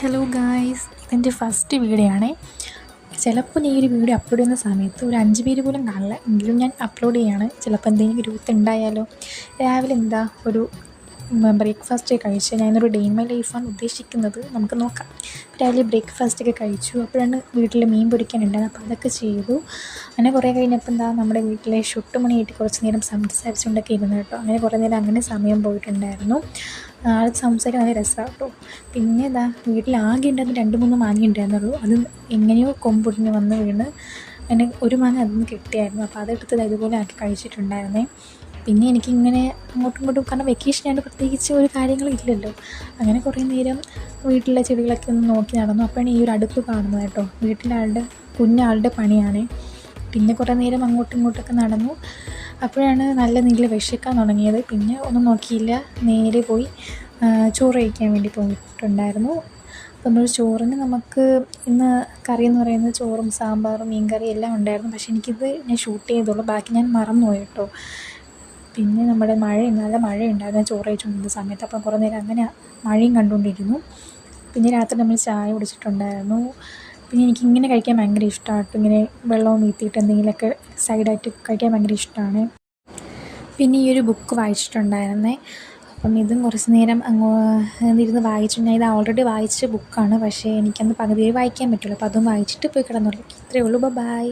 Hello guys, ഇതെൻ്റെ first video ആണ്. ചിലപ്പോൾ ഞാൻ ഈ ഒരു വീഡിയോ അപ്ലോഡ് ചെയ്യുന്ന സമയത്ത് ഒരു 5 പേര് പോലും കാണില്ല, എങ്കിലും ഞാൻ അപ്ലോഡ് ചെയ്യാണ്. ചിലപ്പോൾ എന്തെങ്കിലും ഗ്രൂത്ത് ഉണ്ടായാലോ. രാവിലെ ഒരു ബ്രേക്ക്ഫാസ്റ്റ് കഴിച്ച് ഞാനൊരു ഡേ ഇൻ മൈ ലൈഫാണ് ഉദ്ദേശിക്കുന്നത്. നമുക്ക് നോക്കാം. രാവിലെ ബ്രേക്ക്ഫാസ്റ്റൊക്കെ കഴിച്ചു. അപ്പോഴാണ് വീട്ടിൽ മീൻ പൊരിക്കാനുണ്ടായത്. അപ്പോൾ അതൊക്കെ ചെയ്തു. അങ്ങനെ കുറേ കഴിഞ്ഞപ്പോൾ നമ്മുടെ വീട്ടിലെ ഷുട്ടുമണിയായിട്ട് കുറച്ച് നേരം സംസാരിച്ചുകൊണ്ടൊക്കെ ഇരുന്നു കേട്ടോ. അങ്ങനെ കുറേ നേരം അങ്ങനെ സമയം പോയിട്ടുണ്ടായിരുന്നു. ആൾ സംസാരിക്കാൻ നല്ല രസമാണ് കേട്ടോ. പിന്നെ വീട്ടിൽ ആകെ ഉണ്ടായിരുന്ന 2-3 മാങ്ങ ഉണ്ടായിരുന്നുള്ളൂ. അത് എങ്ങനെയോ കൊമ്പൊടിഞ്ഞ് വന്ന് വീണ് അങ്ങനെ ഒരു മാങ്ങ അതിൽ നിന്ന് കിട്ടിയായിരുന്നു. അപ്പോൾ അതെടുത്ത് ഇതുപോലെ ആക്കി കഴിച്ചിട്ടുണ്ടായിരുന്നേ. പിന്നെ എനിക്കിങ്ങനെ അങ്ങോട്ടും ഇങ്ങോട്ടും, കാരണം വെക്കേഷനായിട്ട് പ്രത്യേകിച്ച് ഒരു കാര്യങ്ങളും ഇല്ലല്ലോ. അങ്ങനെ കുറേ നേരം വീട്ടിലെ ചെടികളൊക്കെ ഒന്ന് നോക്കി നടന്നു. അപ്പോഴാണ് ഈ ഒരു അടുപ്പ് കാണുന്നത് കേട്ടോ. വീട്ടിലാളുടെ കുഞ്ഞാളുടെ പണിയാണ്. പിന്നെ കുറേ നേരം അങ്ങോട്ടും ഇങ്ങോട്ടൊക്കെ നടന്നു. അപ്പോഴാണ് നല്ല നീല വിശക്കാൻ തുടങ്ങിയത്. പിന്നെ ഒന്നും നോക്കിയില്ല, നേരെ പോയി ചോറ് കഴിക്കാൻ വേണ്ടി പോയിട്ടുണ്ടായിരുന്നു. അപ്പോൾ നമ്മൾ ചോറിന് നമുക്ക് ഇന്ന് കറി എന്ന് പറയുന്നത് ചോറും സാമ്പാറും മീൻകറി എല്ലാം ഉണ്ടായിരുന്നു. പക്ഷേ ഞാൻ ഷൂട്ട് ചെയ്തുള്ളൂ, ബാക്കി ഞാൻ മറന്നുപോയി കേട്ടോ. പിന്നെ നമ്മുടെ നല്ല മഴയുണ്ടായിരുന്നു ചോറ് കഴിച്ചുകൊണ്ടിരുന്ന സമയത്ത്. അപ്പം കുറേ നേരം അങ്ങനെ മഴയും കണ്ടുകൊണ്ടിരുന്നു. പിന്നെ രാത്രി നമ്മൾ ചായ കുടിച്ചിട്ടുണ്ടായിരുന്നു. പിന്നെ എനിക്കിങ്ങനെ കഴിക്കാൻ ഭയങ്കര ഇഷ്ടമാണ്. ഇങ്ങനെ വെള്ളവും വീത്തിയിട്ട് എന്തെങ്കിലുമൊക്കെ സൈഡായിട്ട് കഴിക്കാൻ ഭയങ്കര ഇഷ്ടമാണ്. പിന്നെ ഈ ഒരു ബുക്ക് വായിച്ചിട്ടുണ്ടായിരുന്നേ. അപ്പം ഇതും കുറച്ച് നേരം ഇരുന്ന് വായിച്ചു. ഞാൻ ഇത് ഓൾറെഡി വായിച്ച ബുക്കാണ്, പക്ഷേ എനിക്കന്ന് പകുതിയെ വായിക്കാൻ പറ്റുള്ളൂ. അപ്പോൾ അതും വായിച്ചിട്ട് പോയി കിടന്നുറങ്ങി. ഇത്രയേ ഉള്ളൂ. ബൈ.